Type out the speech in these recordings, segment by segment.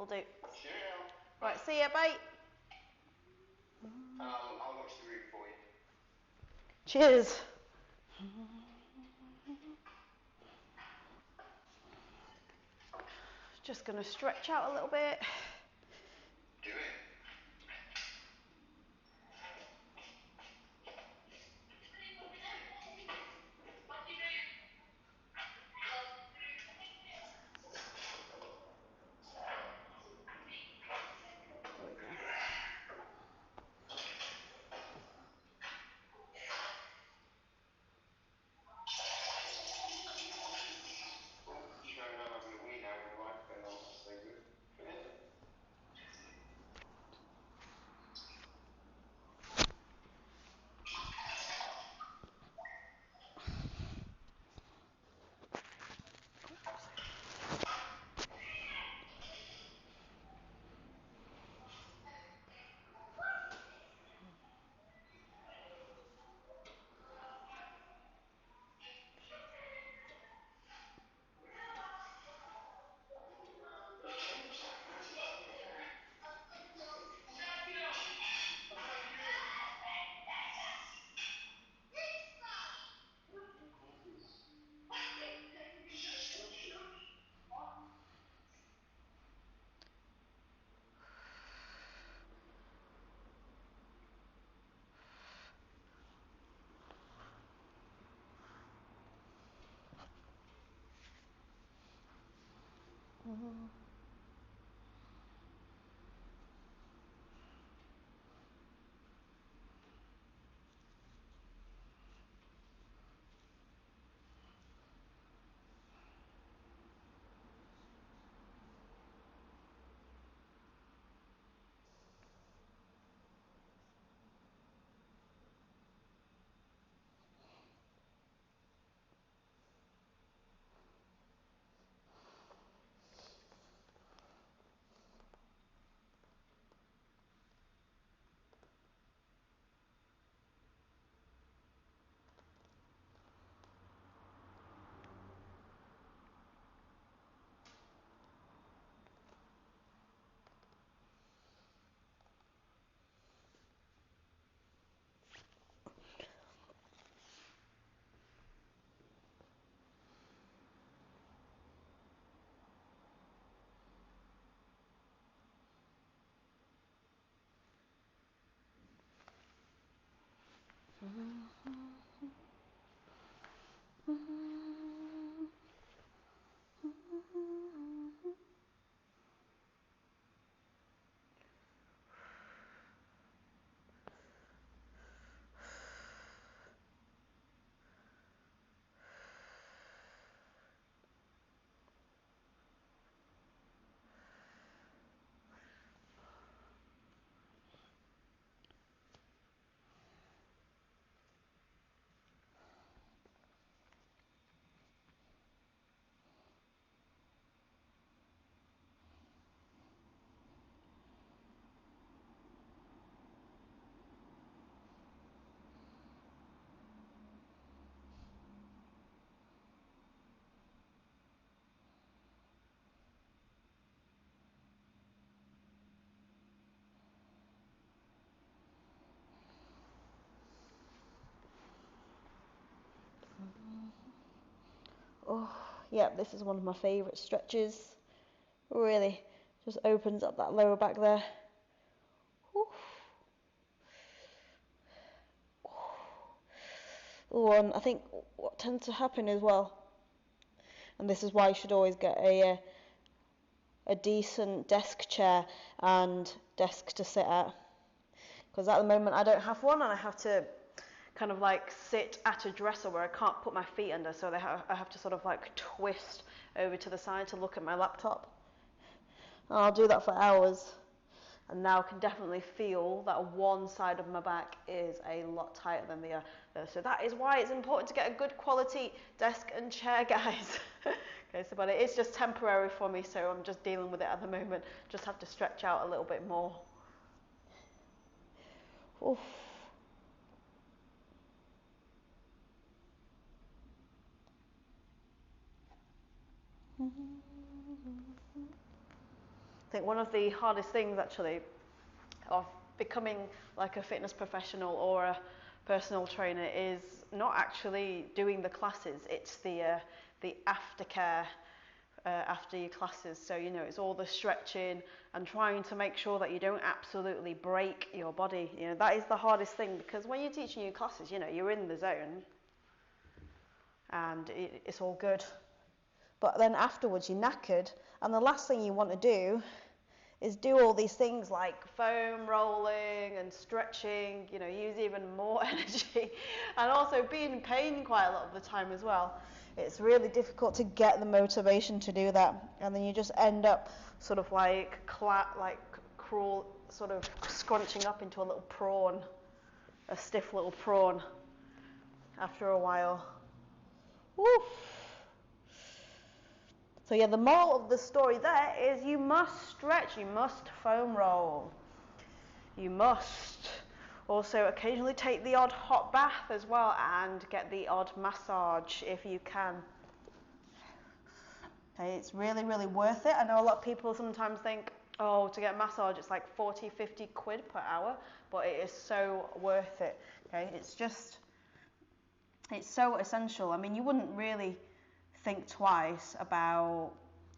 do. Cheerio. Right, see ya, bye. I'll watch the room for you. Cheers. Just going to stretch out a little bit. Do it. There we go. You know, I'm having a wee now with the light going on, that's so good. Brilliant. Oh, yeah, this is one of my favourite stretches. Really just opens up that lower back there. Oh, and I think what tends to happen as well, and this is why you should always get a decent desk chair and desk to sit at, because at the moment I don't have one and I have to kind of like sit at a dresser where I can't put my feet under, so I have to sort of like twist over to the side to look at my laptop. And I'll do that for hours, and now I can definitely feel that one side of my back is a lot tighter than the other. So that is why it's important to get a good quality desk and chair, guys. Okay, so but it is just temporary for me, so I'm just dealing with it at the moment. Just have to stretch out a little bit more. Oof. I think one of the hardest things actually of becoming like a fitness professional or a personal trainer is not actually doing the classes, it's the aftercare after your classes. So, you know, it's all the stretching and trying to make sure that you don't absolutely break your body. You know, that is the hardest thing, because when you're teaching your classes, you know, you're in the zone and it's all good. But then afterwards you're knackered, and the last thing you want to do is do all these things like foam rolling and stretching, you know, use even more energy, and also be in pain quite a lot of the time as well. It's really difficult to get the motivation to do that, and then you just end up sort of like crawl, sort of scrunching up into a little prawn, a stiff little prawn after a while. Woo. So yeah, the moral of the story there is you must stretch, you must foam roll. You must also occasionally take the odd hot bath as well, and get the odd massage if you can. Okay, it's really, really worth it. I know a lot of people sometimes think, oh, to get a massage it's like 40, 50 quid per hour, but it is so worth it. Okay, it's so essential. I mean, you wouldn't really think twice about,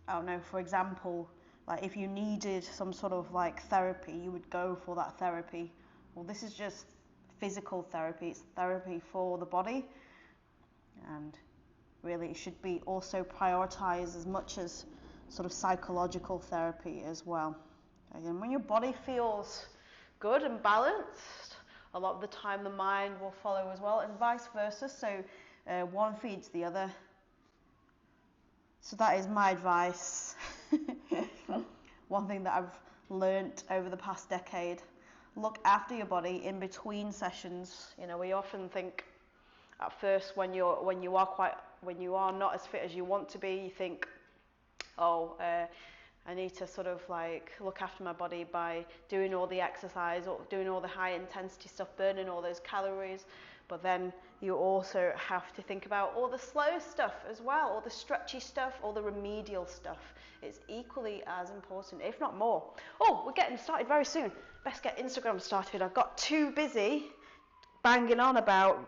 I don't know, for example, like if you needed some sort of like therapy, you would go for that therapy. Well, this is just physical therapy, it's therapy for the body, and really it should be also prioritized as much as sort of psychological therapy as well. And when your body feels good and balanced, a lot of the time the mind will follow as well, and vice versa. So one feeds the other. So that is my advice. One thing that I've learnt over the past decade: look after your body in between sessions. You know, we often think at first when you are not as fit as you want to be, you think, oh, I need to sort of like look after my body by doing all the exercise or doing all the high intensity stuff, burning all those calories. But then you also have to think about all the slow stuff as well, all the stretchy stuff, all the remedial stuff. It's equally as important, if not more. Oh, we're getting started very soon. Best get Instagram started. I've got too busy banging on about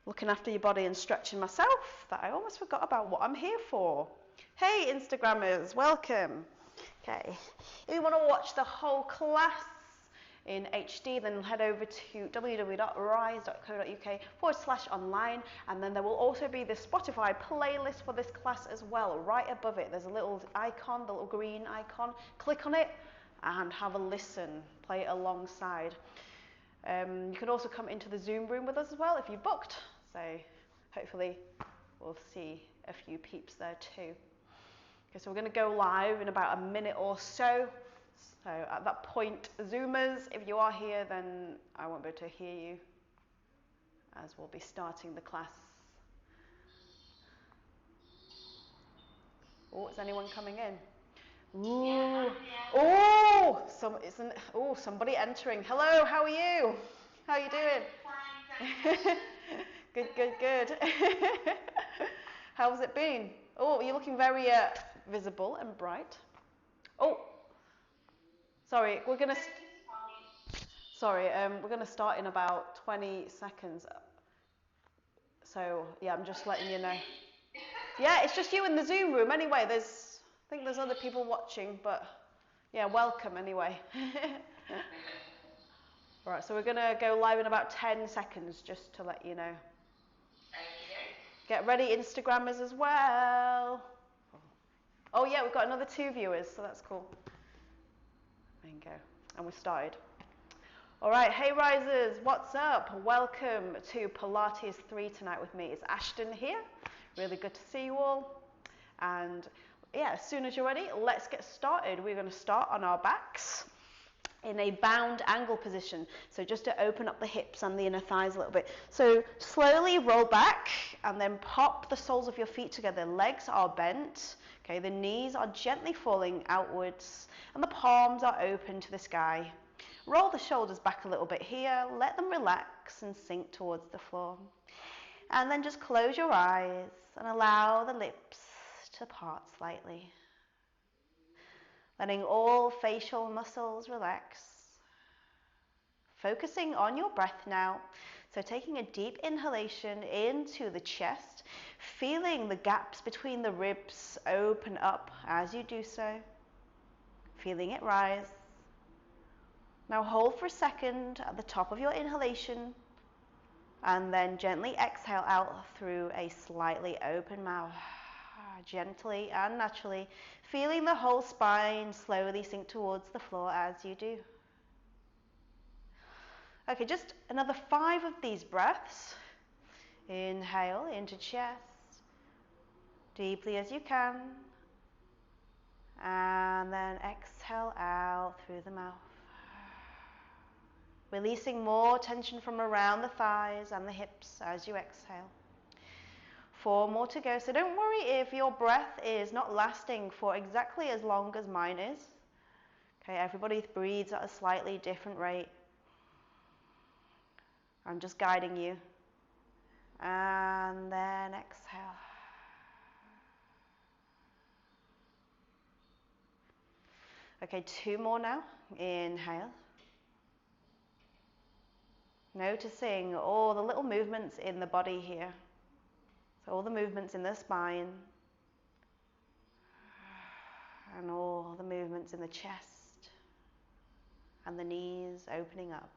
looking after your body and stretching myself that I almost forgot about what I'm here for. Hey Instagrammers, welcome. Okay, if you want to watch the whole class in HD, then head over to www.rise.co.uk/online, and then there will also be the Spotify playlist for this class as well. Right above it, there's a little icon, the little green icon. Click on it and have a listen, play it alongside. You can also come into the Zoom room with us as well if you've booked, so hopefully we'll see a few peeps there too. Okay, so we're going to go live in about a minute or so. So at that point, Zoomers, if you are here, then I won't be able to hear you, as we'll be starting the class. Oh, is anyone coming in? Ooh. Yeah, oh, somebody entering. Hello, how are you? How are you doing? Fine, good, good, good. How's it been? Oh, you're looking very visible and bright. Oh, sorry, we're gonna start in about 20 seconds. So yeah, I'm just letting you know. Yeah, it's just you in the Zoom room anyway. I think there's other people watching, but yeah, welcome anyway. Right, so we're gonna go live in about 10 seconds, just to let you know. Get ready, Instagrammers as well. Oh yeah, we've got another 2 viewers, so that's cool. There you go, and we're started. All right, hey risers, what's up? Welcome to Pilates 3 tonight with me. It's Ashton here. Really good to see you all. And yeah, as soon as you're ready, let's get started. We're going to start on our backs in a bound angle position. So just to open up the hips and the inner thighs a little bit. So slowly roll back and then pop the soles of your feet together. Legs are bent. Okay, the knees are gently falling outwards and the palms are open to the sky. Roll the shoulders back a little bit here. Let them relax and sink towards the floor. And then just close your eyes and allow the lips to part slightly. Letting all facial muscles relax. Focusing on your breath now. So taking a deep inhalation into the chest, feeling the gaps between the ribs open up as you do so. Feeling it rise. Now hold for a second at the top of your inhalation and then gently exhale out through a slightly open mouth. Gently and naturally, feeling the whole spine slowly sink towards the floor as you do. Okay, just another 5 of these breaths. Inhale into chest, deeply as you can, and then exhale out through the mouth. Releasing more tension from around the thighs and the hips as you exhale. 4 more to go, so don't worry if your breath is not lasting for exactly as long as mine is. Okay, everybody breathes at a slightly different rate. I'm just guiding you. And then exhale. Okay, 2 more now. Inhale. Noticing all the little movements in the body here. So all the movements in the spine. And all the movements in the chest. And the knees opening up.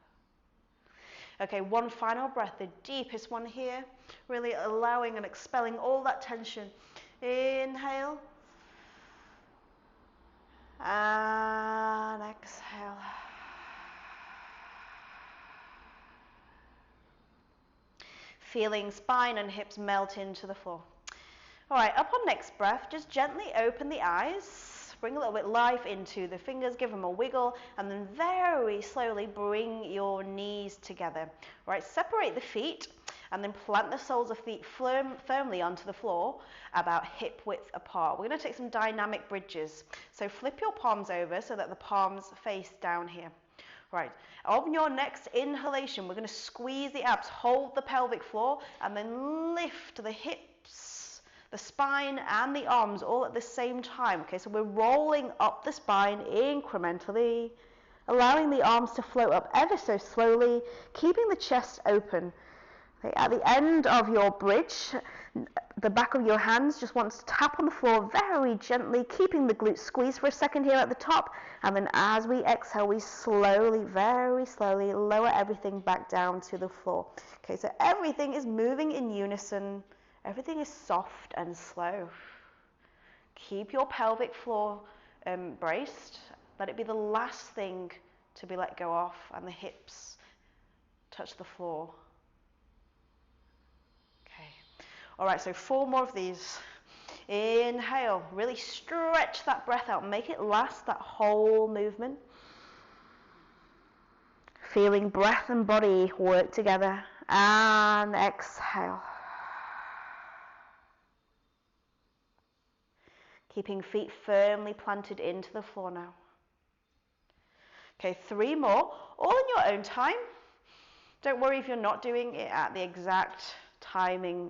Okay, 1 final breath, the deepest one here. Really allowing and expelling all that tension. Inhale. And exhale. Feeling spine and hips melt into the floor. All right, up on next breath, just gently open the eyes. Bring a little bit of life into the fingers, give them a wiggle, and then very slowly bring your knees together. All right, separate the feet, and then plant the soles of feet firmly onto the floor, about hip width apart. We're going to take some dynamic bridges. So flip your palms over so that the palms face down here. Right, on your next inhalation, we're going to squeeze the abs, hold the pelvic floor, and then lift the hips, the spine, and the arms all at the same time. Okay, so we're rolling up the spine incrementally, allowing the arms to float up ever so slowly, keeping the chest open. Okay, at the end of your bridge, the back of your hands just wants to tap on the floor very gently, keeping the glutes squeezed for a second here at the top. And then as we exhale, we slowly, very slowly lower everything back down to the floor. Okay, so everything is moving in unison. Everything is soft and slow. Keep your pelvic floor braced. Let it be the last thing to be let go off, and the hips touch the floor. All right, so 4 more of these. Inhale, really stretch that breath out. Make it last that whole movement. Feeling breath and body work together. And exhale. Keeping feet firmly planted into the floor now. Okay, 3 more, all in your own time. Don't worry if you're not doing it at the exact timing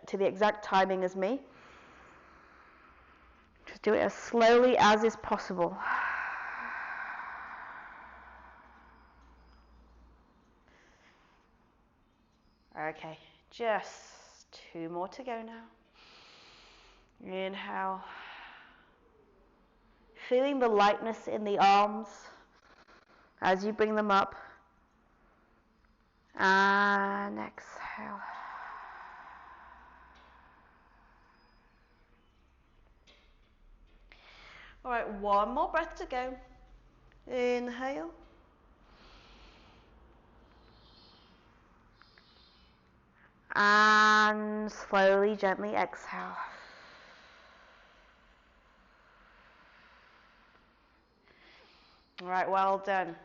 to the exact timing as me. Just do it as slowly as is possible. Okay, just 2 more to go now. Inhale. Feeling the lightness in the arms as you bring them up. And exhale. All right, 1 more breath to go. Inhale. And slowly, gently exhale. All right, well done.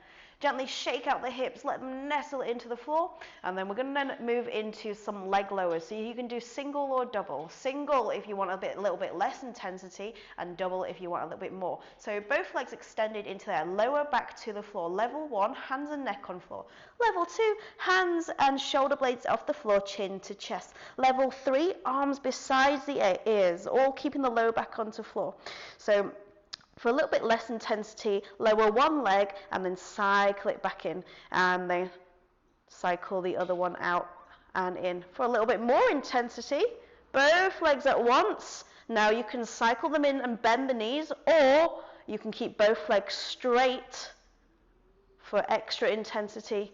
Gently shake out the hips, let them nestle into the floor, and then we're going to move into some leg lowers. So you can do single or double. Single if you want a little bit less intensity, and double if you want a little bit more. So both legs extended into there, lower back to the floor. Level 1, hands and neck on floor. Level 2, hands and shoulder blades off the floor, chin to chest. Level 3, arms beside the ears, all keeping the lower back onto floor. So For a little bit less intensity, lower one leg and then cycle it back in, and then cycle the other one out and in. For a little bit more intensity, both legs at once. Now you can cycle them in and bend the knees, or you can keep both legs straight for extra intensity.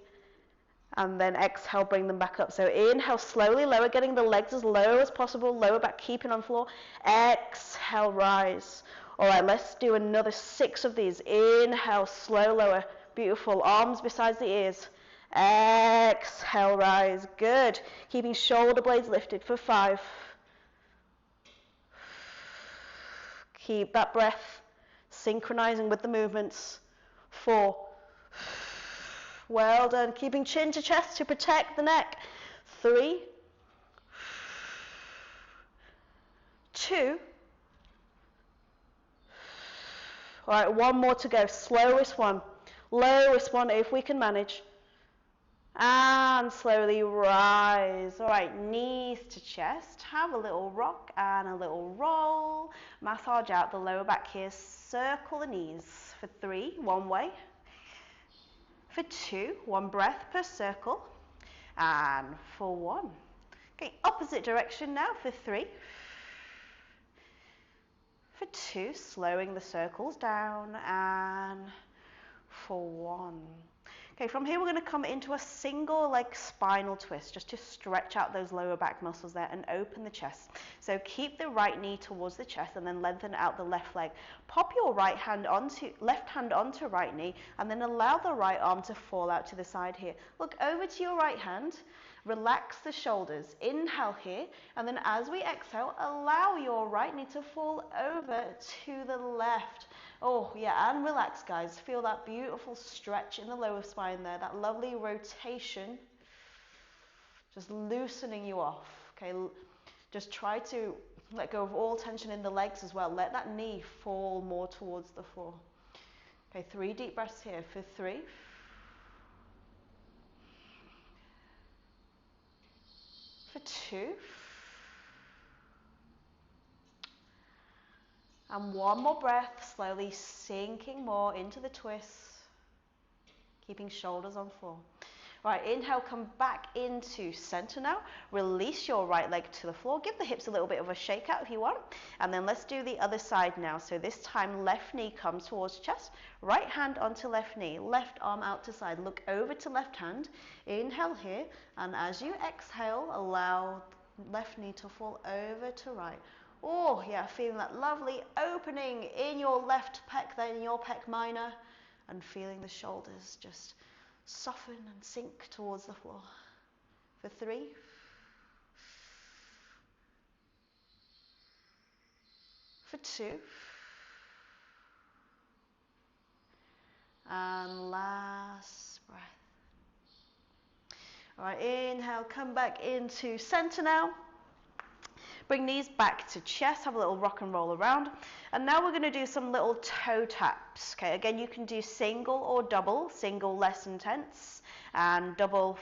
And then exhale, bring them back up. So inhale, slowly lower, getting the legs as low as possible, lower back, keeping on floor. Exhale, rise. All right, let's do another 6 of these. Inhale, slow lower. Beautiful. Arms besides the ears. Exhale, rise. Good. Keeping shoulder blades lifted for 5. Keep that breath, synchronizing with the movements. 4. Well done. Keeping chin to chest to protect the neck. 3. 2. All right, one more to go. Slowest one. Lowest one if we can manage. And slowly rise. All right, knees to chest. Have a little rock and a little roll. Massage out the lower back here. Circle the knees for 3, one way. For 2, 1 breath per circle. And for 1. Okay, opposite direction now for 3. For 2, slowing the circles down, and for 1. Okay, from here we're going to come into a single leg spinal twist, just to stretch out those lower back muscles there and open the chest. So keep the right knee towards the chest and then lengthen out the left leg. Pop your left hand onto right knee, and then allow the right arm to fall out to the side here. Look over to your right hand. Relax the shoulders. Inhale here, and then as we exhale, allow your right knee to fall over to the left. Oh, yeah, and relax, guys. Feel that beautiful stretch in the lower spine there, that lovely rotation, just loosening you off, okay? Just try to let go of all tension in the legs as well. Let that knee fall more towards the floor. Okay, 3 deep breaths here for 3. For 2. And 1 more breath, slowly sinking more into the twist, keeping shoulders on floor. Right, inhale, come back into center now. Release your right leg to the floor. Give the hips a little bit of a shake out if you want. And then let's do the other side now. So this time, left knee comes towards chest. Right hand onto left knee. Left arm out to side. Look over to left hand. Inhale here. And as you exhale, allow left knee to fall over to right. Oh, yeah, feeling that lovely opening in your left pec there, in your pec minor. And feeling the shoulders just soften and sink towards the floor. For 3. For 2. And last breath. All right, inhale, come back into center now. Bring knees back to chest, have a little rock and roll around. And now we're going to do some little toe taps. Okay, again, you can do single or double. Single less intense, and double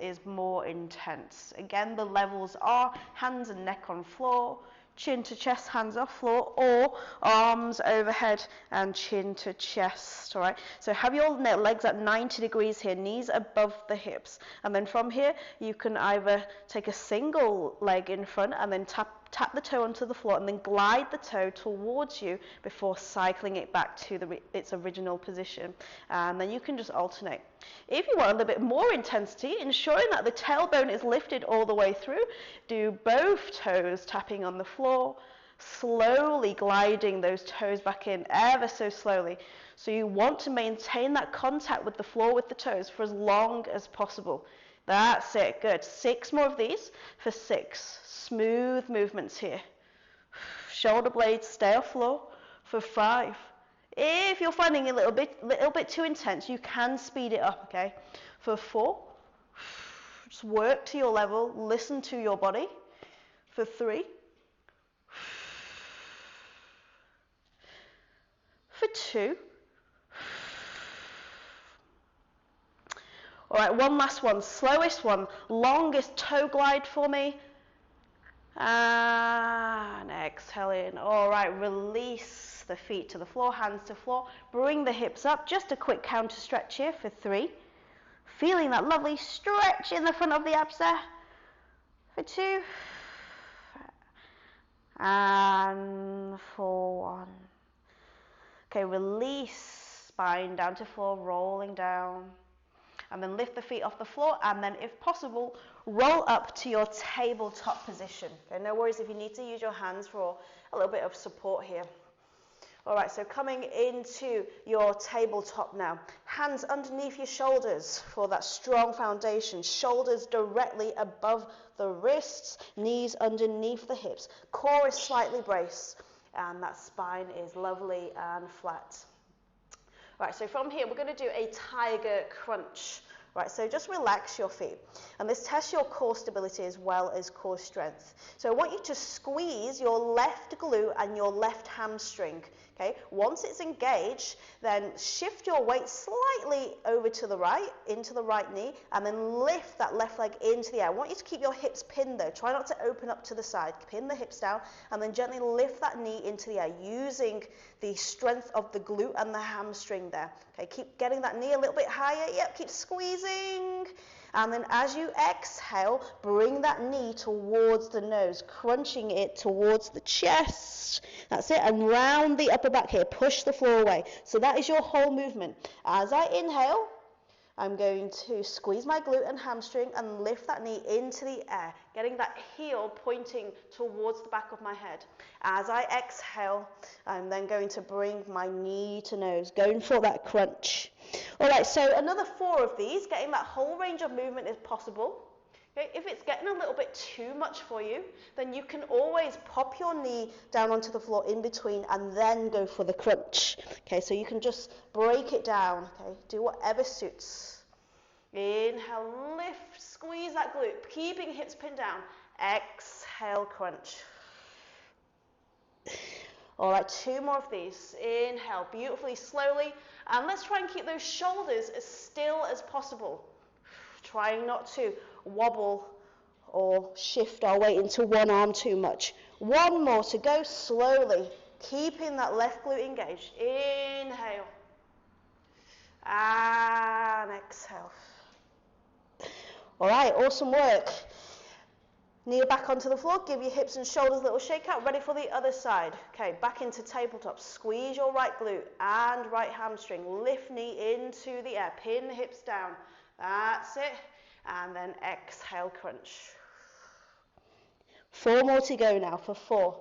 is more intense. Again, the levels are hands and neck on floor, chin to chest, hands off floor, or arms overhead and chin to chest. All right, so have your legs at 90 degrees here, knees above the hips, and then from here you can either take a single leg in front and then tap the toe onto the floor and then glide the toe towards you before cycling it back to its original position, and then you can just alternate. If you want a little bit more intensity, ensuring that the tailbone is lifted all the way through, do both toes tapping on the floor, slowly gliding those toes back in ever so slowly. So you want to maintain that contact with the floor with the toes for as long as possible. That's it, good. 6 more of these for 6. Smooth movements here. Shoulder blades stay off floor for 5. If you're finding it a little bit too intense, you can speed it up, okay? For 4, just work to your level, listen to your body. For 3, for 2, all right, one last one, slowest one, longest toe glide for me, And exhale in. All right, release the feet to the floor, hands to floor. Bring the hips up. Just a quick counter stretch here for 3. Feeling that lovely stretch in the front of the abs there. For 2. And for 1. Okay, release spine down to floor, rolling down. And then lift the feet off the floor, and then if possible, roll up to your tabletop position. Okay, no worries if you need to use your hands for a little bit of support here. All right, so coming into your tabletop now. Hands underneath your shoulders for that strong foundation. Shoulders directly above the wrists, knees underneath the hips. Core is slightly braced, and that spine is lovely and flat. Right, so from here, we're going to do a tiger crunch. Right, so just relax your feet. And this tests your core stability as well as core strength. So I want you to squeeze your left glute and your left hamstring. Okay, once it's engaged, then shift your weight slightly over to the right, into the right knee, and then lift that left leg into the air. I want you to keep your hips pinned though. Try not to open up to the side. Pin the hips down, and then gently lift that knee into the air, using the strength of the glute and the hamstring there. Okay, keep getting that knee a little bit higher. Yep, keep squeezing. And then as you exhale, bring that knee towards the nose, crunching it towards the chest. That's it. And round the upper back here. Push the floor away. So that is your whole movement. As I inhale, I'm going to squeeze my glute and hamstring and lift that knee into the air, getting that heel pointing towards the back of my head. As I exhale, I'm then going to bring my knee to nose, going for that crunch. All right, so another 4 of these, getting that whole range of movement is possible. Okay, if it's getting a little bit too much for you, then you can always pop your knee down onto the floor in between and then go for the crunch. Okay, so you can just break it down. Okay, do whatever suits. Inhale, lift, squeeze that glute, keeping hips pinned down. Exhale, crunch. All right, 2 more of these. Inhale, beautifully, slowly. And let's try and keep those shoulders as still as possible. Trying not to wobble or shift our weight into one arm too much. 1 more to go, slowly, keeping that left glute engaged. Inhale. And exhale. All right, awesome work. Knee back onto the floor, give your hips and shoulders a little shake out, ready for the other side. Okay, back into tabletop, squeeze your right glute and right hamstring, lift knee into the air, pin hips down, that's it, and then exhale, crunch. 4 more to go now for 4.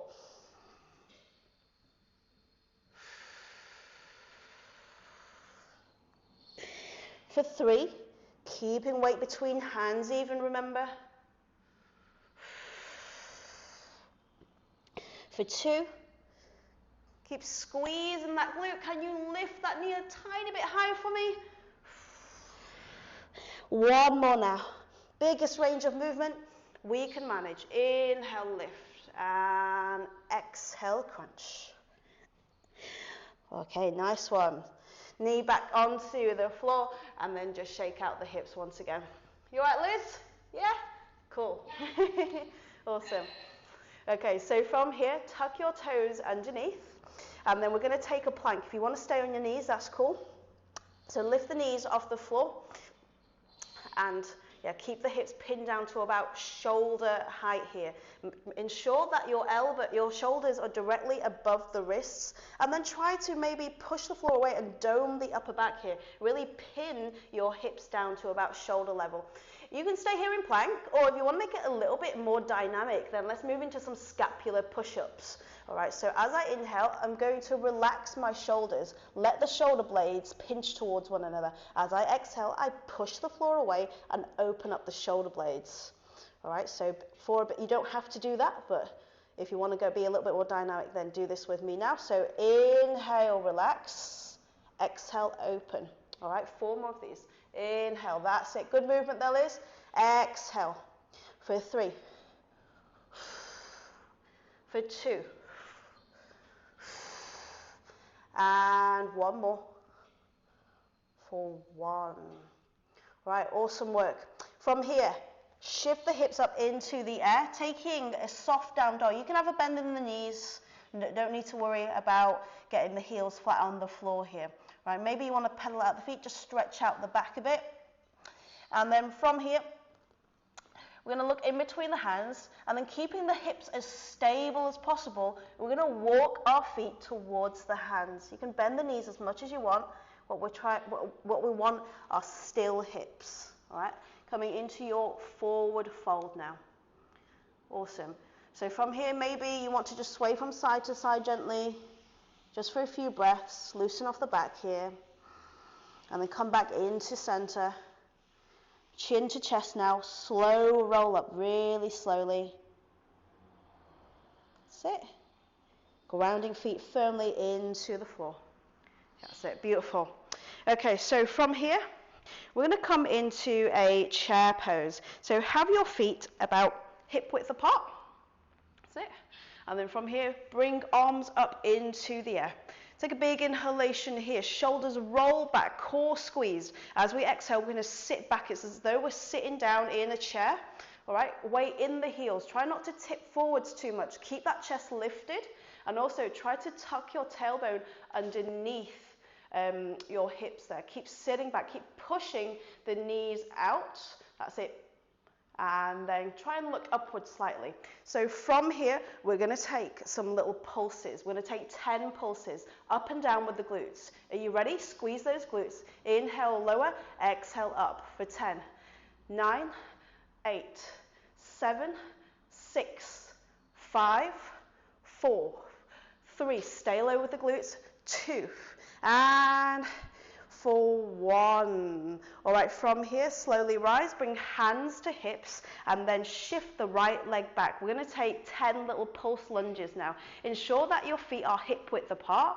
For 3, keeping weight between hands even, remember. For 2, keep squeezing that glute. Can you lift that knee a tiny bit higher for me? 1 more now. Biggest range of movement we can manage. Inhale, lift, and exhale, crunch. Okay, nice one. Knee back onto the floor, and then just shake out the hips once again. You all right, Liz? Yeah? Cool. Awesome. Okay, so from here, tuck your toes underneath, and then we're going to take a plank. If you want to stay on your knees, that's cool. So lift the knees off the floor, and yeah, keep the hips pinned down to about shoulder height here. Ensure that your shoulders are directly above the wrists, and then try to maybe push the floor away and dome the upper back here. Really pin your hips down to about shoulder level. You can stay here in plank, or if you want to make it a little bit more dynamic, then let's move into some scapular push-ups. All right, so as I inhale, I'm going to relax my shoulders. Let the shoulder blades pinch towards one another. As I exhale, I push the floor away and open up the shoulder blades. All right, so for a bit, you don't have to do that, but if you want to be a little bit more dynamic, then do this with me now. So inhale, relax. Exhale, open. All right, 4 more of these. Inhale, that's it. Good movement there, Liz. Exhale. For 3. For 2. And 1 more. For 1. Right, awesome work. From here, Shift the hips up into the air, taking a soft down dog. You can have a bend in the knees. Don't need to worry about getting the heels flat on the floor here. Right, maybe you want to pedal out the feet, just stretch out the back a bit. And then from here, we're going to look in between the hands, and then keeping the hips as stable as possible, we're going to walk our feet towards the hands. You can bend the knees as much as you want. What we want are still hips. All right, coming into your forward fold now. Awesome. So from here, maybe you want to just sway from side to side gently, just for a few breaths. Loosen off the back here, and then come back into center. Chin to chest now, slow roll up, really slowly. That's it. Grounding feet firmly into the floor. That's it, beautiful. Okay, so from here, we're going to come into a chair pose. So have your feet about hip width apart. That's it. And then from here, bring arms up into the air. Take a big inhalation here, shoulders roll back, core squeezed. As we exhale, we're going to sit back. It's as though we're sitting down in a chair. All right, weight in the heels. Try not to tip forwards too much. Keep that chest lifted, and also try to tuck your tailbone underneath your hips there. Keep sitting back, keep pushing the knees out. That's it. And then try and look upwards slightly. So from here, we're going to take some little pulses. We're going to take 10 pulses up and down with the glutes. Are you ready? Squeeze those glutes. Inhale, lower. Exhale, up for 10. 9, 8, 7, 6, 5, 4, 3. Stay low with the glutes. 2. And for 1. All right, from here, slowly rise, bring hands to hips, and then shift the right leg back. We're going to take 10 little pulse lunges now. Ensure that your feet are hip width apart,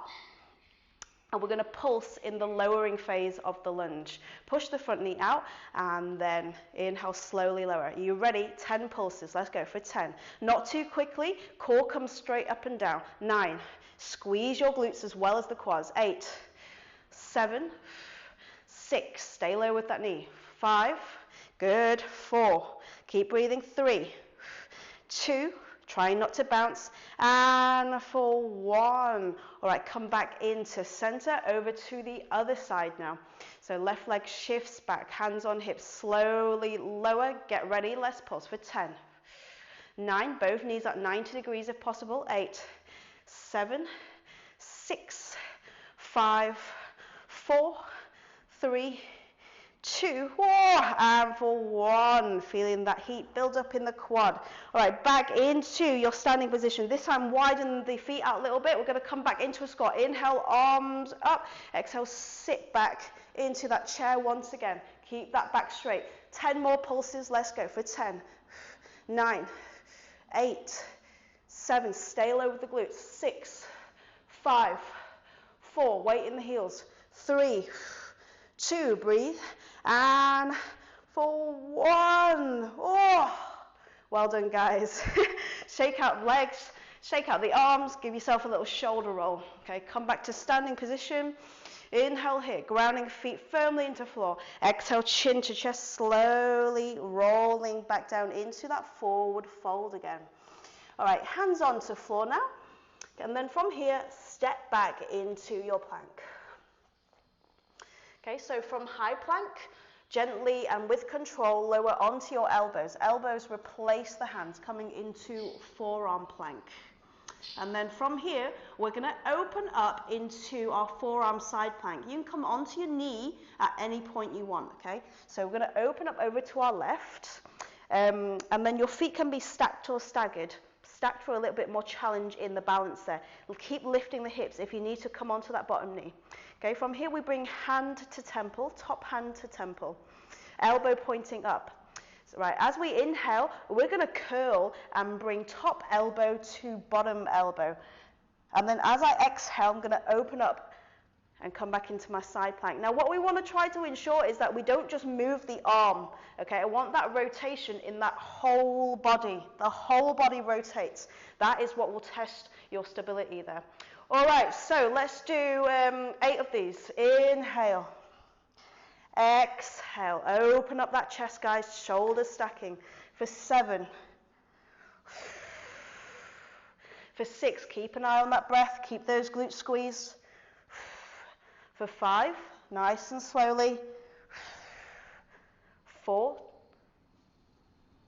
and we're going to pulse in the lowering phase of the lunge. Push the front knee out, and then inhale, slowly lower. Are you ready? 10 pulses. Let's go for 10. Not too quickly. Core comes straight up and down. 9. Squeeze your glutes as well as the quads. 8. 7, 6, stay low with that knee. 5, good. 4, keep breathing. 3, 2, try not to bounce. And for 1. All right, come back into center, over to the other side now. So left leg shifts back, hands on hips, slowly lower. Get ready, let's pulse for 10. 9, both knees at 90 degrees if possible. 8, 7, 6, 5, 4, 3, 2, and for 1. Feeling that heat build up in the quad. All right, back into your standing position. This time, widen the feet out a little bit. We're going to come back into a squat. Inhale, arms up. Exhale, sit back into that chair once again. Keep that back straight. 10 more pulses. Let's go for 10, 9, 8, 7. Stay low with the glutes. 6, 5, 4. Weight in the heels. 3, 2, breathe, and for 1. Oh, well done, guys. Shake out legs, shake out the arms, give yourself a little shoulder roll. Okay, come back to standing position. Inhale here, grounding feet firmly into floor. Exhale, chin to chest, slowly rolling back down into that forward fold again. All right, hands on to floor now. And then from here, step back into your plank. Okay, so from high plank, gently and with control, lower onto your elbows. Elbows replace the hands, coming into forearm plank. And then from here, we're going to open up into our forearm side plank. You can come onto your knee at any point you want, okay? So we're going to open up over to our left, and then your feet can be stacked or staggered. Stacked for a little bit more challenge in the balance there. We'll keep lifting the hips if you need to come onto that bottom knee. Okay, from here we bring hand to temple, top hand to temple, elbow pointing up. So, right, as we inhale, we're going to curl and bring top elbow to bottom elbow. And then as I exhale, I'm going to open up and come back into my side plank. Now what we want to try to ensure is that we don't just move the arm, okay? I want that rotation in that whole body. The whole body rotates. That is what will test your stability there. All right, so let's do 8 of these. Inhale. Exhale, open up that chest, guys, shoulders stacking. For 7. For 6, keep an eye on that breath, keep those glutes squeezed. For 5, nice and slowly. 4,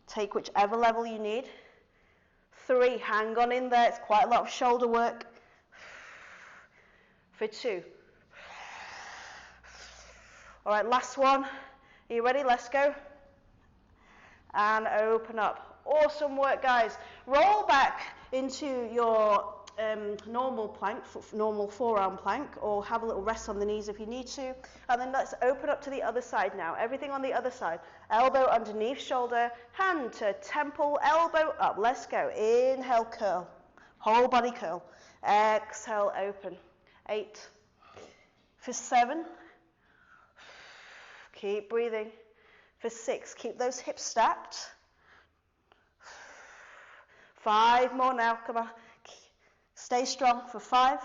take whichever level you need. 3, hang on in there, it's quite a lot of shoulder work. For 2. All right, last one. Are you ready? Let's go. And open up. Awesome work, guys. Roll back into your normal plank, normal forearm plank, or have a little rest on the knees if you need to. And then let's open up to the other side now. Everything on the other side. Elbow underneath shoulder, hand to temple, elbow up. Let's go. Inhale, curl. Whole body curl. Exhale, open. 8. For 7. Keep breathing. For 6, keep those hips stacked. 5 more now, come on. Stay strong for 5.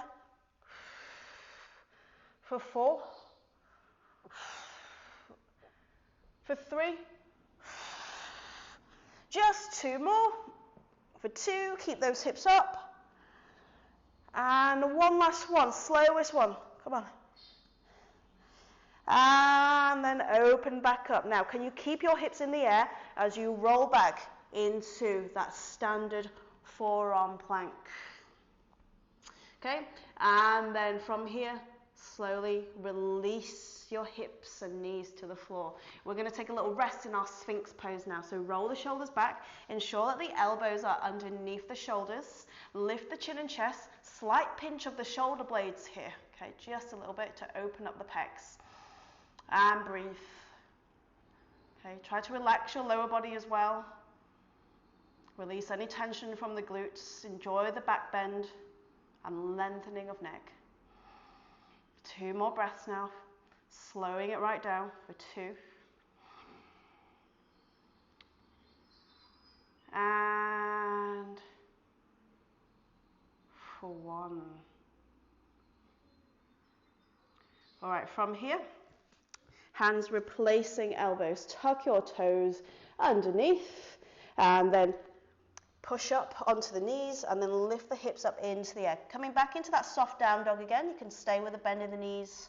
For 4. For 3. Just 2 more. For 2, keep those hips up. And one last one, slowest one. Come on. And then open back up. Now, can you keep your hips in the air as you roll back into that standard forearm plank? Okay, and then from here, slowly release your hips and knees to the floor. We're going to take a little rest in our Sphinx pose now. So roll the shoulders back, ensure that the elbows are underneath the shoulders, lift the chin and chest, slight pinch of the shoulder blades here. Okay, just a little bit to open up the pecs. And breathe. Okay, try to relax your lower body as well. Release any tension from the glutes. Enjoy the back bend and lengthening of neck. 2 more breaths now. Slowing it right down for 2. And for 1. All right, from here, hands replacing elbows. Tuck your toes underneath and then push up onto the knees and then lift the hips up into the air. Coming back into that soft down dog again. You can stay with a bend in the knees.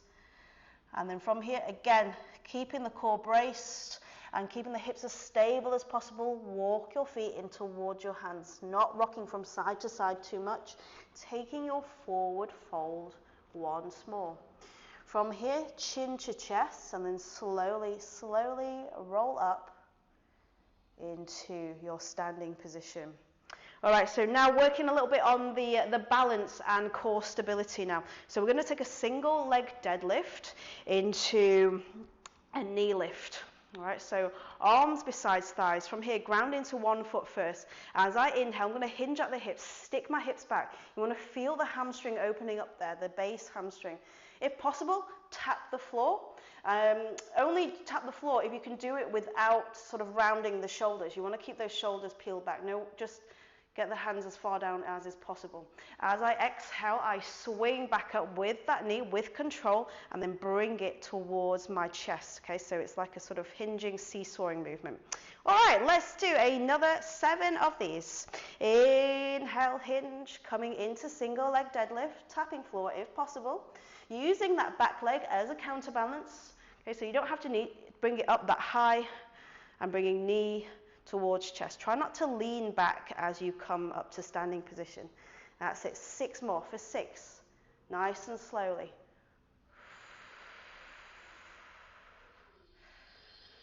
And then from here, again, keeping the core braced and keeping the hips as stable as possible. Walk your feet in towards your hands, not rocking from side to side too much. Taking your forward fold once more. From here, chin to chest, and then slowly, slowly roll up into your standing position. All right, so now working a little bit on the balance and core stability now. So we're going to take a single leg deadlift into a knee lift. All right, so arms besides thighs. From here, ground into one foot first. As I inhale, I'm going to hinge at the hips, stick my hips back. You want to feel the hamstring opening up there, the base hamstring. If possible, tap the floor. Only tap the floor if you can do it without sort of rounding the shoulders. You want to keep those shoulders peeled back. No, just get the hands as far down as is possible. As I exhale, I swing back up with that knee, with control, and then bring it towards my chest. Okay, so it's like a sort of hinging, seesawing movement. All right, let's do another 7 of these. Inhale, hinge, coming into single leg deadlift, tapping floor if possible. Using that back leg as a counterbalance. Okay, so you don't have to bring it up that high, and bringing knee towards chest. Try not to lean back as you come up to standing position. That's it. 6 more for 6. Nice and slowly.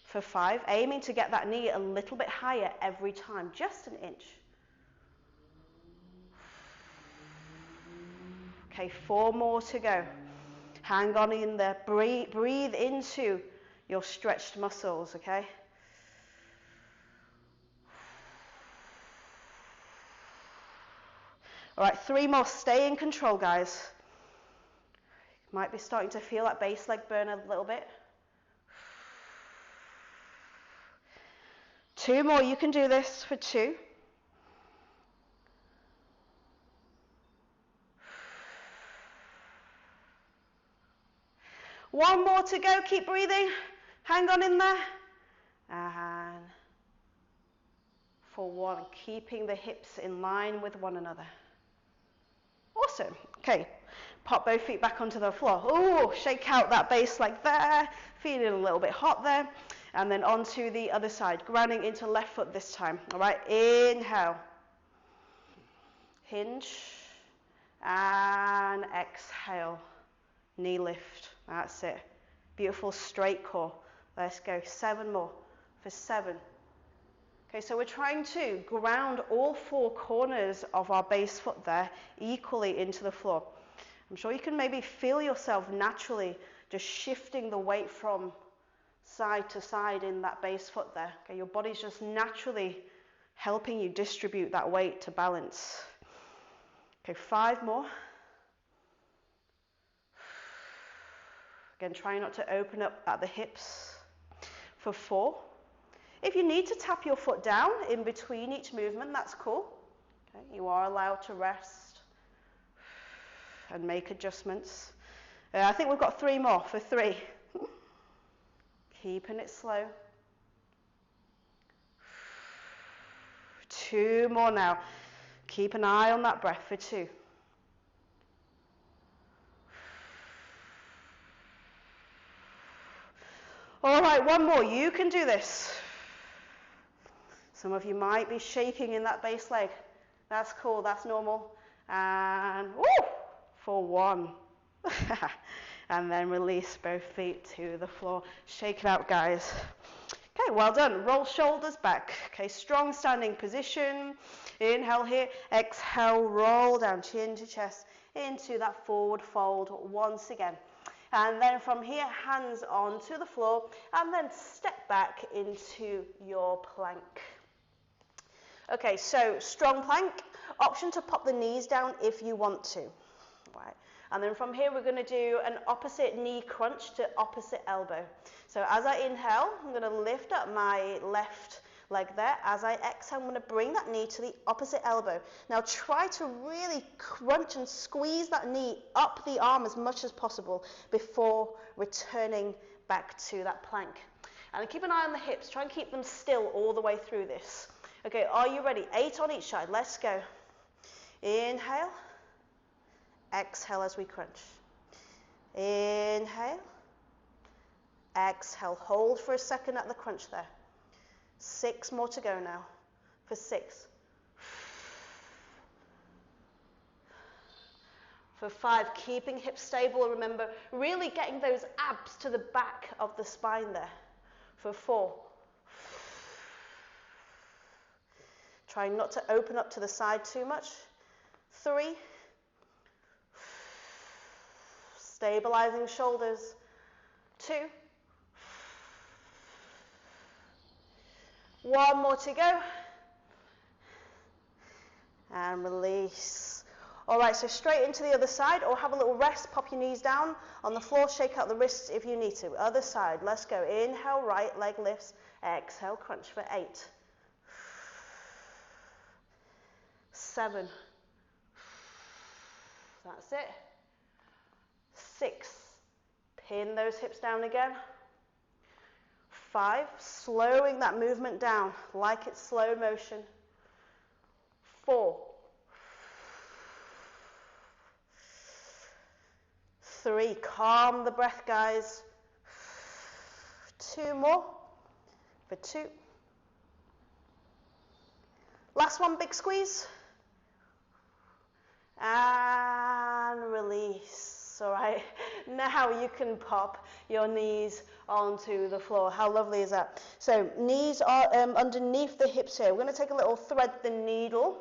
For 5, aiming to get that knee a little bit higher every time, just an inch. Okay, 4 more to go. Hang on in there. Breathe into your stretched muscles, okay? All right, 3 more. Stay in control, guys. Might be starting to feel that base leg burn a little bit. 2 more. You can do this for 2. One more to go. Keep breathing. Hang on in there. And for 1, keeping the hips in line with one another. Awesome. Okay, pop both feet back onto the floor. Oh, shake out that base leg there. Feeling a little bit hot there. And then onto the other side, grounding into left foot this time. All right, inhale. Hinge. And exhale. Knee lift. That's it. Beautiful straight core. Let's go. 7 more. For 7. Okay, so we're trying to ground all 4 corners of our base foot there equally into the floor. I'm sure you can maybe feel yourself naturally just shifting the weight from side to side in that base foot there. Okay, your body's just naturally helping you distribute that weight to balance. Okay, 5 more. Again, try not to open up at the hips. For 4. If you need to tap your foot down in between each movement, that's cool. Okay, you are allowed to rest and make adjustments. I think we've got 3 more for 3. Keeping it slow. 2 more now. Keep an eye on that breath for 2. All right, 1 more. You can do this. Some of you might be shaking in that base leg. That's cool, that's normal. And woo, for 1. And then release both feet to the floor. Shake it out, guys. Okay, well done. Roll shoulders back. Okay, strong standing position. Inhale here. Exhale, roll down, chin to chest, into that forward fold once again. And then from here, hands onto the floor, and then step back into your plank. Okay, so strong plank, option to pop the knees down if you want to. Right. And then from here, we're going to do an opposite knee crunch to opposite elbow. So as I inhale, I'm going to lift up my left leg there. As I exhale, I'm going to bring that knee to the opposite elbow. Now try to really crunch and squeeze that knee up the arm as much as possible before returning back to that plank. And keep an eye on the hips. Try and keep them still all the way through this. Okay, are you ready? 8 on each side. Let's go. Inhale. Exhale as we crunch. Inhale. Exhale. Hold for a second at the crunch there. 6 more to go now. For 6. For 5, keeping hips stable. Remember, really getting those abs to the back of the spine there. For 4. Trying not to open up to the side too much. 3. Stabilizing shoulders. 2. 1 more to go. And release. All right, so straight into the other side, or have a little rest. Pop your knees down on the floor. Shake out the wrists if you need to. Other side. Let's go. Inhale, right leg lifts. Exhale, crunch for 8. 7. That's it. 6. Pin those hips down again. 5. Slowing that movement down like it's slow motion. 4. 3. Calm the breath, guys. 2 more. For 2. Last one, big squeeze. And release. All right, now you can pop your knees onto the floor. How lovely is that? So knees are underneath the hips here. We're going to take a little thread the needle.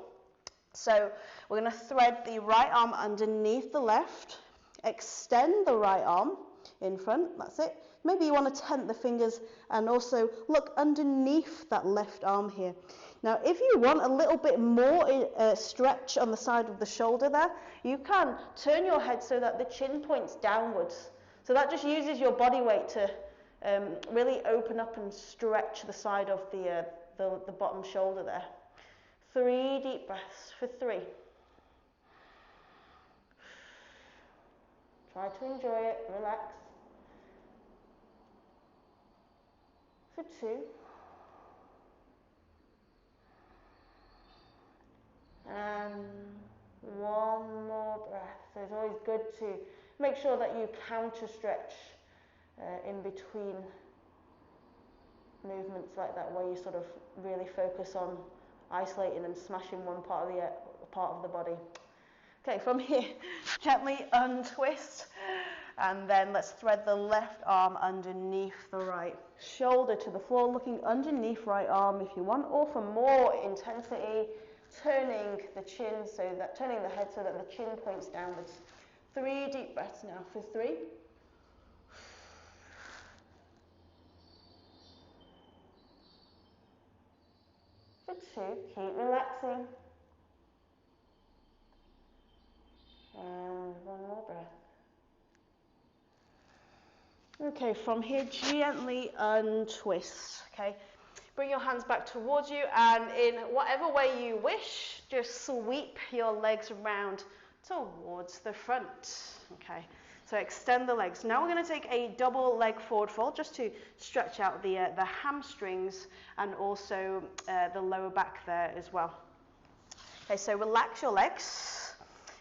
So we're going to thread the right arm underneath the left. Extend the right arm in front. That's it. Maybe you want to tent the fingers and also look underneath that left arm here. Now, if you want a little bit more stretch on the side of the shoulder there, you can turn your head so that the chin points downwards. So that just uses your body weight to really open up and stretch the side of the bottom shoulder there. 3 deep breaths for 3. Try to enjoy it, relax. for 2. And one more breath. So it's always good to make sure that you counter stretch in between movements like that, where you sort of really focus on isolating and smashing one part of the body. Okay, from here, gently untwist, and then let's thread the left arm underneath the right. Shoulder to the floor, looking underneath right arm if you want, or for more intensity, turning the head so that the chin points downwards. 3 deep breaths now for 3. For 2, keep relaxing. And one more breath. Okay, from here, gently untwist, okay? Bring your hands back towards you, and in whatever way you wish, just sweep your legs around towards the front, okay? So extend the legs. Now we're going to take a double leg forward fold just to stretch out the hamstrings and also the lower back there as well. Okay, so relax your legs.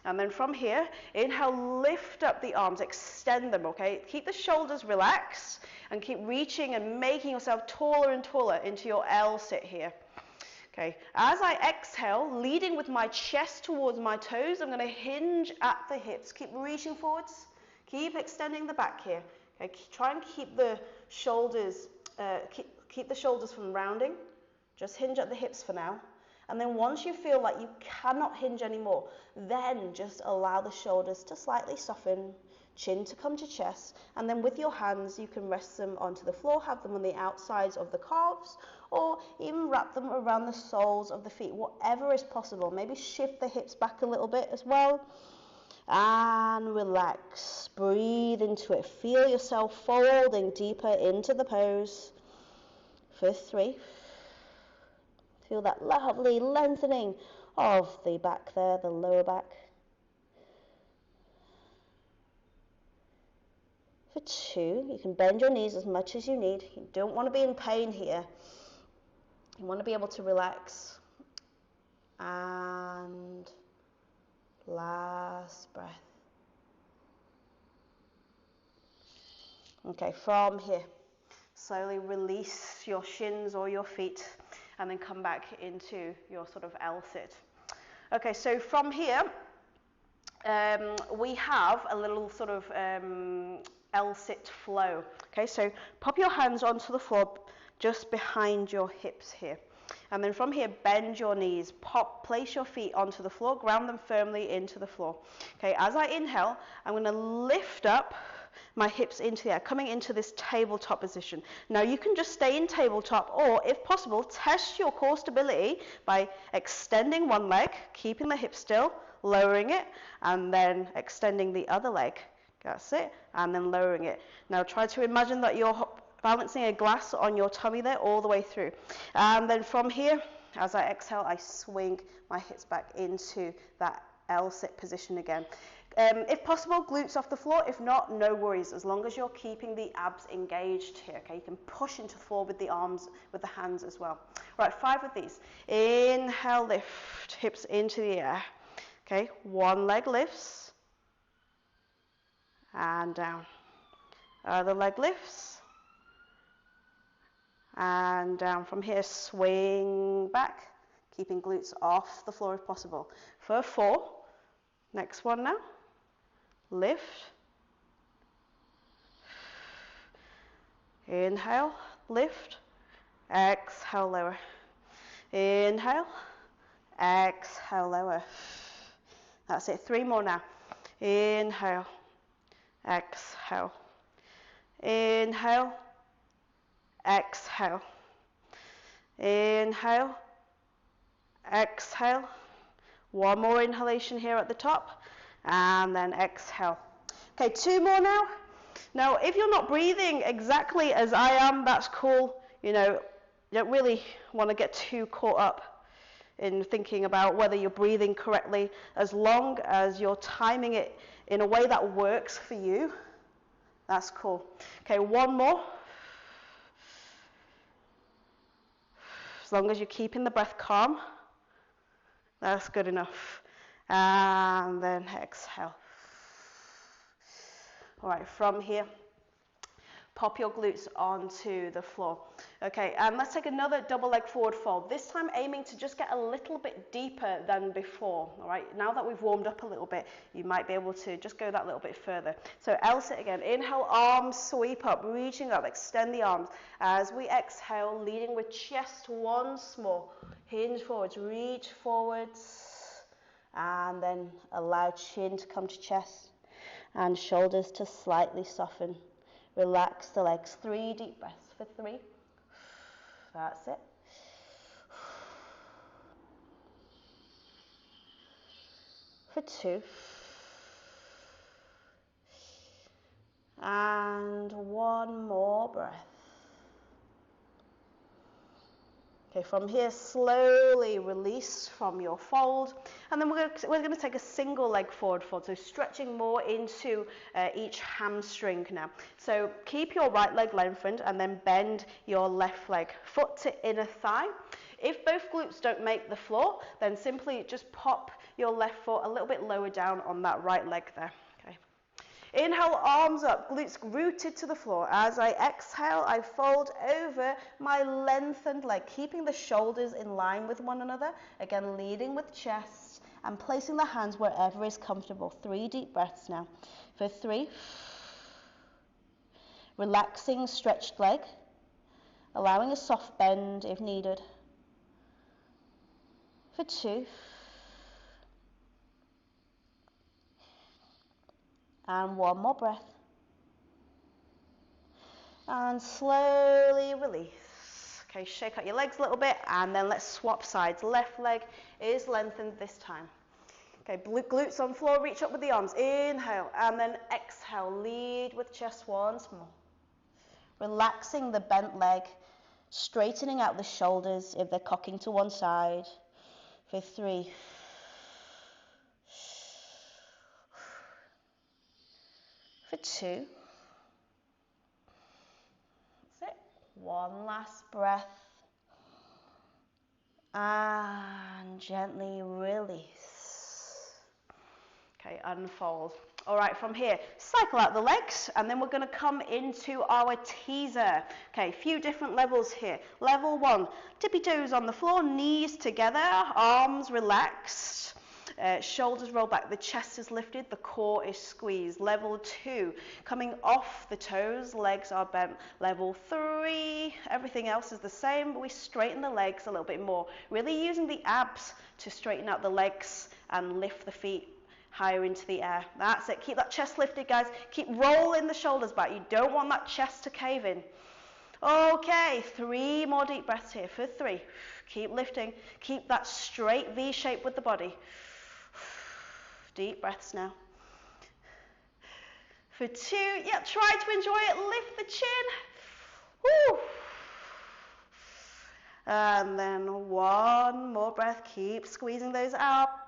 And then from here, inhale, lift up the arms, extend them, okay? Keep the shoulders relaxed and keep reaching and making yourself taller and taller into your L sit here. Okay, as I exhale, leading with my chest towards my toes, I'm going to hinge at the hips. Keep reaching forwards, keep extending the back here. Okay, try and keep the shoulders, keep the shoulders from rounding. Just hinge at the hips for now. And then once you feel like you cannot hinge anymore, then just allow the shoulders to slightly soften, chin to come to chest, and then with your hands you can rest them onto the floor, have them on the outsides of the calves, or even wrap them around the soles of the feet, whatever is possible. Maybe shift the hips back a little bit as well. And relax, breathe into it, feel yourself folding deeper into the pose for 3. Feel that lovely lengthening of the back there, the lower back. For 2, you can bend your knees as much as you need. You don't want to be in pain here. You want to be able to relax. And last breath. Okay, from here, slowly release your shins or your feet and then come back into your sort of L sit. Okay, so from here, we have a little sort of L sit flow. Okay, so pop your hands onto the floor just behind your hips here. And then from here, bend your knees, place your feet onto the floor, ground them firmly into the floor. Okay, as I inhale, I'm going to lift up my hips into the air, coming into this tabletop position. Now you can just stay in tabletop, or if possible, test your core stability by extending one leg, keeping the hip still, lowering it, and then extending the other leg. That's it, and then lowering it. Now try to imagine that you're balancing a glass on your tummy there all the way through. And then from here, as I exhale, I swing my hips back into that L sit position again. If possible, glutes off the floor. If not, no worries, as long as you're keeping the abs engaged here. Okay, you can push into the floor with the arms, with the hands as well. Right, 5 of these. Inhale, lift, hips into the air. Okay, one leg lifts and down. Other leg lifts and down. From here, swing back, keeping glutes off the floor if possible. For 4, next one now. Lift, inhale, lift, exhale, lower, inhale, exhale, lower. That's it, 3 more now. Inhale, exhale, inhale, exhale, inhale, exhale. One more inhalation here at the top. And then exhale. Okay, 2 more now. Now, if you're not breathing exactly as I am, that's cool. You know, you don't really want to get too caught up in thinking about whether you're breathing correctly. As long as you're timing it in a way that works for you, that's cool. Okay, 1 more. As long as you're keeping the breath calm, that's good enough. And then exhale. All right, from here, pop your glutes onto the floor. Okay, and let's take another double leg forward fold. This time aiming to just get a little bit deeper than before. All right, now that we've warmed up a little bit, you might be able to just go that little bit further. So L-sit again. Inhale, arms sweep up, reaching up, extend the arms. As we exhale, leading with chest once more. Hinge forwards, reach forwards, and then allow chin to come to chest and shoulders to slightly soften. Relax the legs. 3 deep breaths for 3. That's it. For 2. And 1 more breath. Okay, from here, slowly release from your fold, and then we're going to take a single leg forward fold, so stretching more into each hamstring now. So keep your right leg lengthened, and then bend your left leg, foot to inner thigh. If both glutes don't make the floor, then simply just pop your left foot a little bit lower down on that right leg there. Inhale, arms up, glutes rooted to the floor. As I exhale, I fold over my lengthened leg, keeping the shoulders in line with one another. Again, leading with chest and placing the hands wherever is comfortable. 3 deep breaths now. For 3, relaxing stretched leg, allowing a soft bend if needed. For 2, and 1 more breath. And slowly release. Okay, shake out your legs a little bit, and then let's swap sides. Left leg is lengthened this time. Okay, glutes on floor, reach up with the arms. Inhale, and then exhale. Lead with chest once more. Relaxing the bent leg, straightening out the shoulders if they're cocking to one side. For 3. For 2. That's it. 1 last breath. And gently release. Okay, unfold. All right, from here, cycle out the legs, and then we're going to come into our teaser. Okay, a few different levels here. Level 1, tippy toes on the floor, knees together, arms relaxed. Shoulders roll back, the chest is lifted, the core is squeezed. Level 2, coming off the toes, legs are bent. Level 3, everything else is the same, but we straighten the legs a little bit more. Really using the abs to straighten out the legs and lift the feet higher into the air. That's it. Keep that chest lifted, guys. Keep rolling the shoulders back. You don't want that chest to cave in. Okay, 3 more deep breaths here for 3. Keep lifting. Keep that straight V shape with the body. Deep breaths now. For 2, yeah, try to enjoy it. Lift the chin. Woo. And then 1 more breath. Keep squeezing those abs.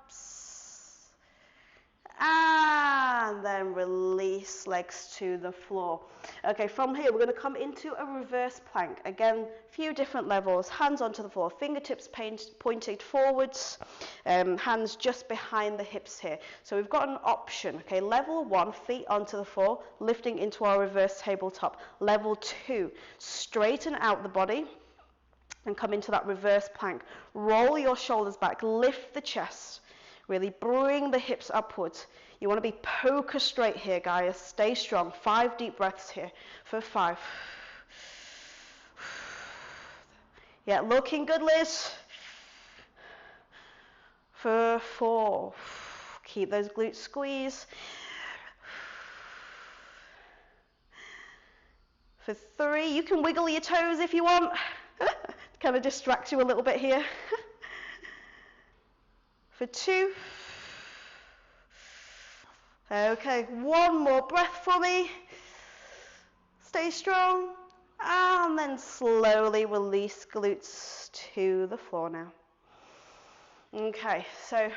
And then release legs to the floor. Okay, from here we're going to come into a reverse plank. Again, few different levels. Hands onto the floor, fingertips pointed forwards, hands just behind the hips here. So we've got an option. Okay, level 1, feet onto the floor, lifting into our reverse tabletop. Level 2, straighten out the body and come into that reverse plank. Roll your shoulders back, lift the chest. Really bring the hips upwards. You want to be poker straight here, guys. Stay strong. 5 deep breaths here for 5. Yeah, looking good, Liz. For 4. Keep those glutes squeezed. For 3. You can wiggle your toes if you want. Kind of distract you a little bit here. For 2. Okay, 1 more breath for me. Stay strong. And then slowly release glutes to the floor now. Okay, so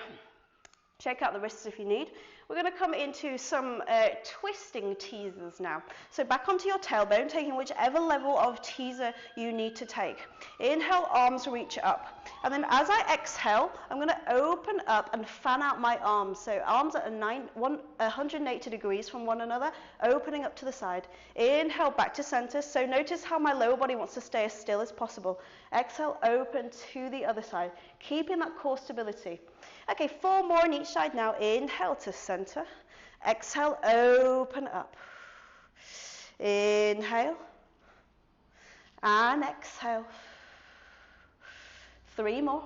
check out the wrists if you need. we're going to come into some twisting teasers now. So back onto your tailbone, taking whichever level of teaser you need to take. Inhale, arms reach up. And then as I exhale, I'm going to open up and fan out my arms. So arms at 180 degrees from one another, opening up to the side. Inhale, back to center. So notice how my lower body wants to stay as still as possible. Exhale, open to the other side, keeping that core stability. Okay, 4 more on each side now. Inhale to center. Exhale, open up. Inhale. And exhale. 3 more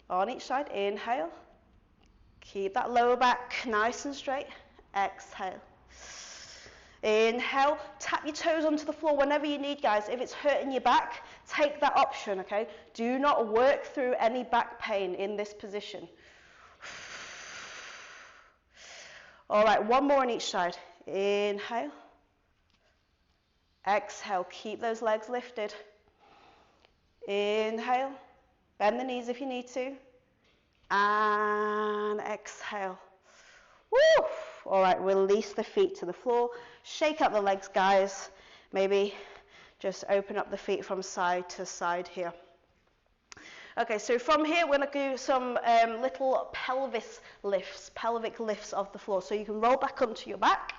on each side. Inhale. Keep that lower back nice and straight. Exhale. Inhale, tap your toes onto the floor whenever you need, guys. If it's hurting your back, take that option, okay? Do not work through any back pain in this position. All right, 1 more on each side. Inhale. Exhale, keep those legs lifted. Inhale, bend the knees if you need to. And exhale. Woo! All right, release the feet to the floor. Shake out the legs, guys. Maybe just open up the feet from side to side here. Okay, so from here, we're going to do some little pelvic lifts of the floor. So you can roll back onto your back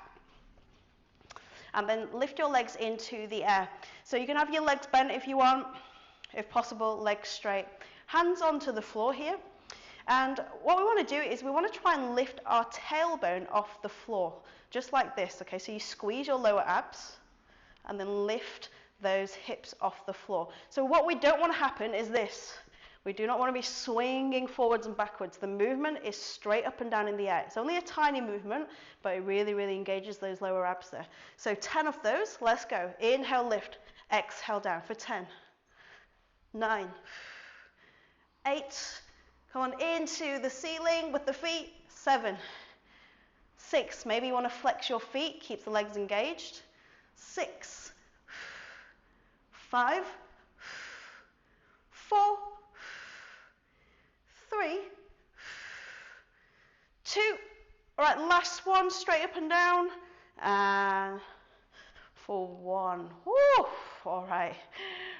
and then lift your legs into the air. So you can have your legs bent if you want, if possible, legs straight. Hands onto the floor here. And what we want to do is we want to try and lift our tailbone off the floor, just like this, okay? So you squeeze your lower abs and then lift those hips off the floor. So what we don't want to happen is this. We do not want to be swinging forwards and backwards. The movement is straight up and down in the air. It's only a tiny movement, but it really, really engages those lower abs there. So 10 of those, let's go. Inhale, lift. Exhale, down for 10, 9, 8, come on, into the ceiling with the feet. 7, 6, maybe you want to flex your feet, keep the legs engaged. 6, 5, 4, 3, 2. All right, last one, straight up and down. And for 1. Woo! All right.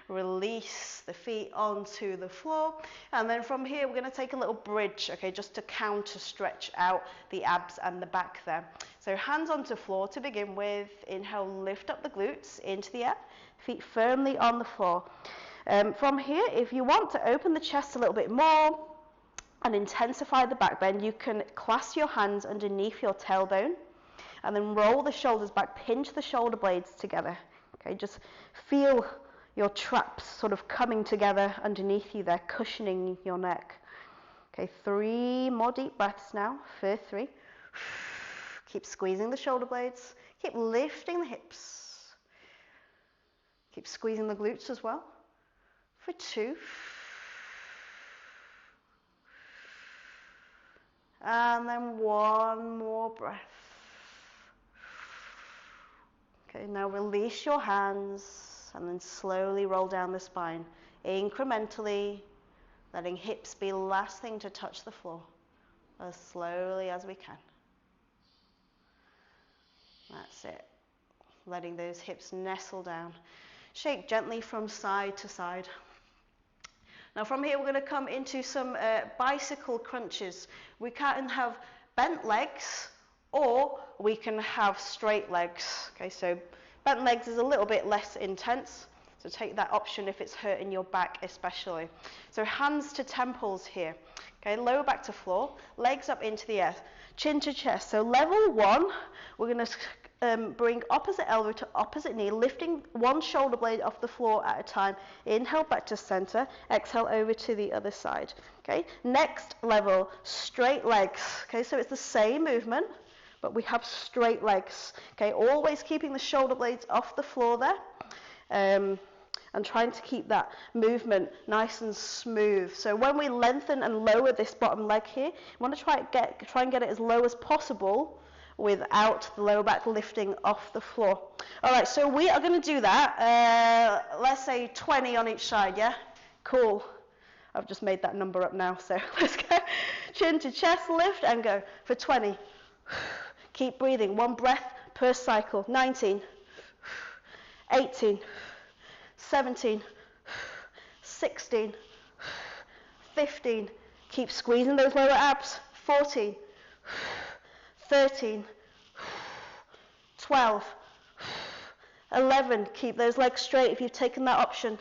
Release the feet onto the floor, and then from here we're going to take a little bridge, okay, just to counter stretch out the abs and the back there. So hands onto floor to begin with. Inhale, lift up the glutes into the air, feet firmly on the floor. From here, if you want to open the chest a little bit more and intensify the back bend, you can clasp your hands underneath your tailbone and then roll the shoulders back, pinch the shoulder blades together, okay, just feel your traps sort of coming together underneath you there, cushioning your neck. Okay, 3 more deep breaths now for 3. Keep squeezing the shoulder blades. Keep lifting the hips. Keep squeezing the glutes as well for 2. And then 1 more breath. Okay, now release your hands. And then slowly roll down the spine, incrementally, letting hips be the last thing to touch the floor, as slowly as we can. That's it. Letting those hips nestle down. Shake gently from side to side. Now from here, we're going to come into some bicycle crunches. We can have bent legs, or we can have straight legs. Okay, so bent legs is a little bit less intense, so take that option if it's hurting your back especially. So hands to temples here, okay, lower back to floor, legs up into the earth, chin to chest. So level 1, we're going to bring opposite elbow to opposite knee, lifting one shoulder blade off the floor at a time. Inhale back to center, exhale over to the other side. Okay, next level, straight legs. Okay, so it's the same movement, but we have straight legs, okay? Always keeping the shoulder blades off the floor there, and trying to keep that movement nice and smooth. So when we lengthen and lower this bottom leg here, we want to try and get it as low as possible without the lower back lifting off the floor. All right, so we are going to do that, let's say 20 on each side, yeah? Cool. I've just made that number up now, so let's go. Chin to chest lift and go for 20. Keep breathing, 1 breath per cycle. 19, 18, 17, 16, 15. Keep squeezing those lower abs. 14, 13, 12, 11. Keep those legs straight if you've taken that option.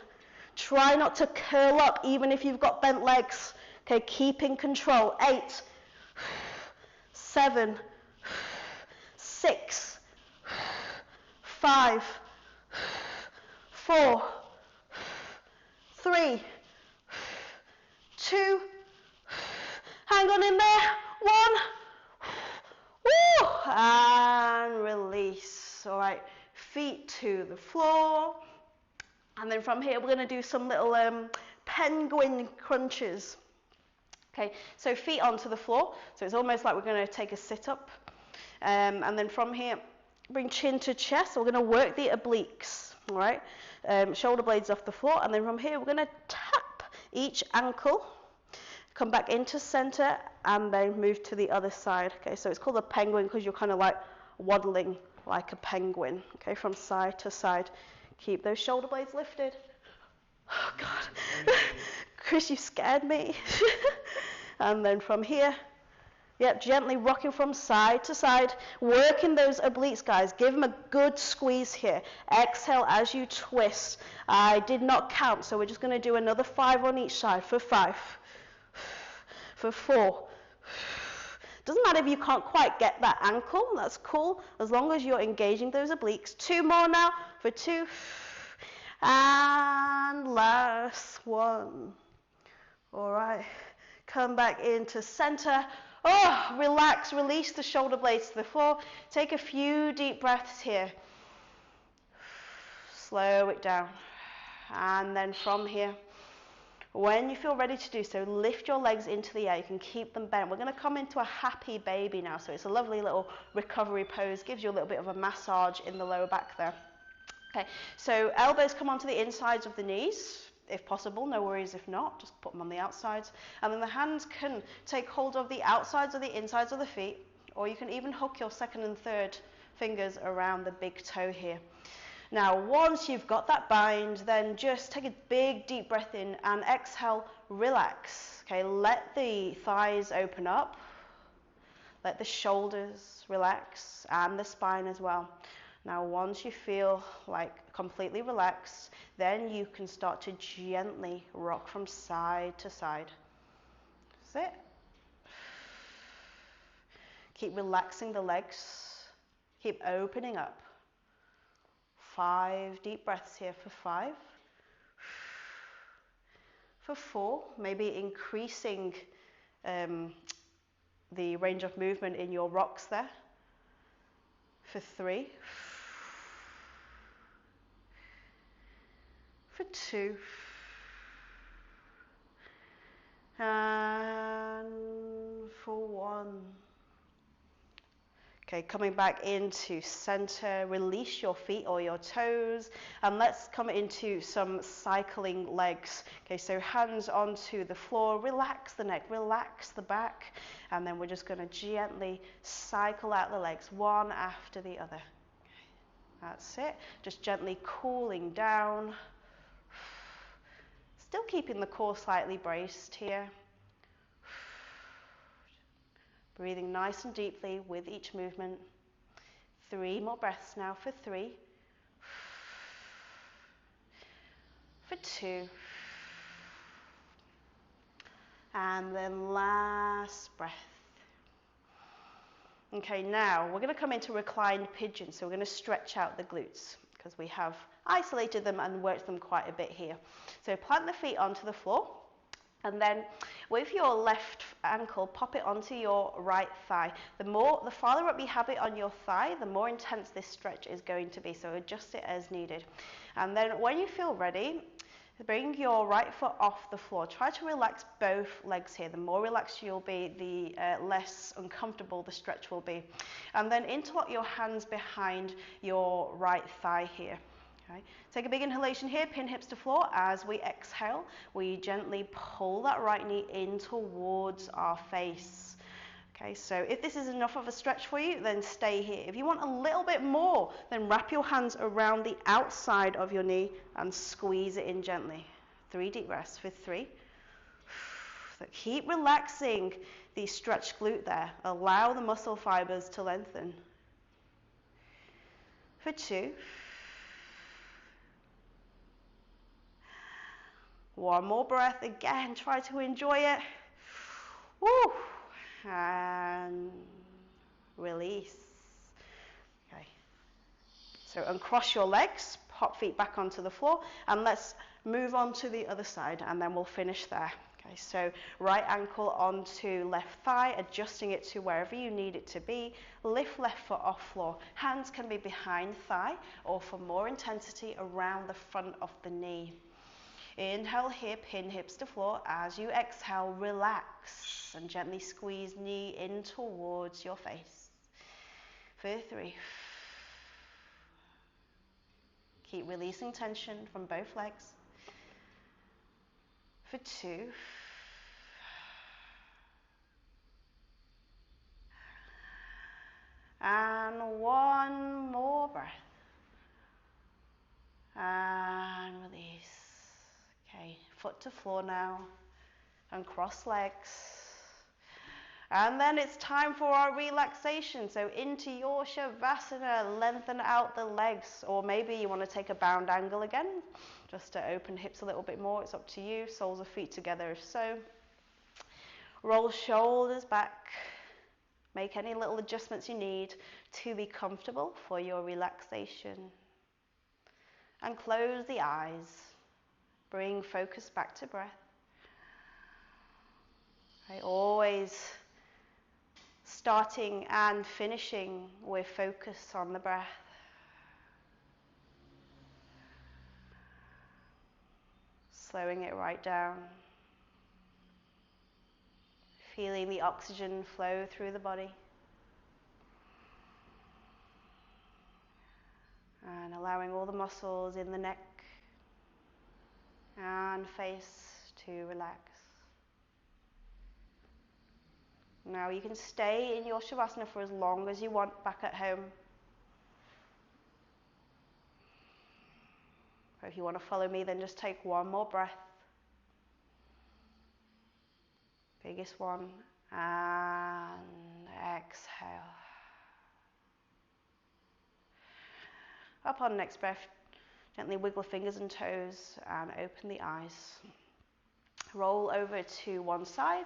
Try not to curl up even if you've got bent legs. Okay, keep in control. 8, 7, 6, 5, 4, 3, 2, hang on in there, 1, woo, and release. All right, feet to the floor, and then from here we're going to do some little penguin crunches. Okay, so feet onto the floor, so it's almost like we're going to take a sit-up, and then from here, bring chin to chest, so we're going to work the obliques, all right, shoulder blades off the floor, and then from here, we're going to tap each ankle, come back into center, and then move to the other side. Okay, so it's called a penguin because you're kind of like waddling like a penguin, okay, from side to side. Keep those shoulder blades lifted. Oh, God. Chris, you scared me. And then from here, yep, gently rocking from side to side, working those obliques, guys. Give them a good squeeze here. Exhale as you twist. I did not count, so we're just going to do another 5 on each side. For 5, for 4. Doesn't matter if you can't quite get that ankle, that's cool, as long as you're engaging those obliques. 2 more now, for 2. And last one. All right, come back into center. Oh, relax, release the shoulder blades to the floor. Take a few deep breaths here. Slow it down. And then from here, when you feel ready to do so, lift your legs into the air. You can keep them bent. We're going to come into a happy baby now. So it's a lovely little recovery pose. Gives you a little bit of a massage in the lower back there. Okay, so elbows come onto the insides of the knees. If possible, no worries if not, just put them on the outsides. And then the hands can take hold of the outsides or the insides of the feet, or you can even hook your second and third fingers around the big toe here. Now, once you've got that bind, then just take a big deep breath in and exhale, relax. Okay, let the thighs open up, let the shoulders relax, and the spine as well. Now, once you feel like completely relaxed, then you can start to gently rock from side to side. That's it. Keep relaxing the legs. Keep opening up. 5 deep breaths here for 5. For 4, maybe increasing the range of movement in your rocks there. For 3. For 2, and for 1. Okay, coming back into center, release your feet or your toes, and let's come into some cycling legs. Okay, so hands onto the floor, relax the neck, relax the back, and then we're just going to gently cycle out the legs, one after the other. Okay, that's it, just gently cooling down. Still keeping the core slightly braced here. Breathing nice and deeply with each movement. 3 more breaths now for 3. For 2. And then last breath. Okay, now we're going to come into reclined pigeon. So we're going to stretch out the glutes because we have isolated them and worked them quite a bit here. So plant the feet onto the floor, and then with your left ankle, pop it onto your right thigh. The farther up you have it on your thigh, the more intense this stretch is going to be, so adjust it as needed. And then when you feel ready, bring your right foot off the floor. Try to relax both legs here. The more relaxed you'll be, the less uncomfortable the stretch will be. And then interlock your hands behind your right thigh here. Okay. Take a big inhalation here, pin hips to floor. As we exhale, we gently pull that right knee in towards our face. Okay, so if this is enough of a stretch for you, then stay here. If you want a little bit more, then wrap your hands around the outside of your knee and squeeze it in gently. 3 deep breaths for 3. So keep relaxing the stretched glute there. Allow the muscle fibers to lengthen. For 2. 1 more breath. Again, try to enjoy it. Woo. And release. Okay. So uncross your legs, pop feet back onto the floor, and let's move on to the other side, and then we'll finish there. Okay, so right ankle onto left thigh, adjusting it to wherever you need it to be. Lift left foot off floor. Hands can be behind thigh, or for more intensity, around the front of the knee. Inhale here, pin hips to floor. As you exhale, relax and gently squeeze knee in towards your face. For 3. Keep releasing tension from both legs. For 2. And 1 more breath. And release. Okay, foot to floor now. And cross legs. And then it's time for our relaxation. So into your Shavasana, lengthen out the legs. Or maybe you want to take a bound angle again, just to open hips a little bit more. It's up to you. Soles of feet together if so. Roll shoulders back. Make any little adjustments you need to be comfortable for your relaxation. And close the eyes. Bring focus back to breath. Okay, always starting and finishing with focus on the breath. Slowing it right down. Feeling the oxygen flow through the body. And allowing all the muscles in the neck and face to relax. Now you can stay in your Shavasana for as long as you want back at home. Or if you want to follow me, then just take 1 more breath. Biggest one. And exhale. Up on next breath, gently wiggle fingers and toes and open the eyes. Roll over to one side.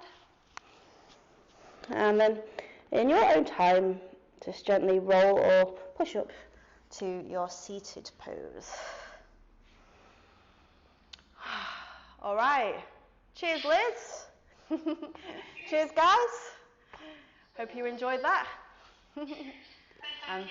And then in your own time, just gently roll or push up to your seated pose. All right. Cheers, Liz. Cheers, guys. Hope you enjoyed that. And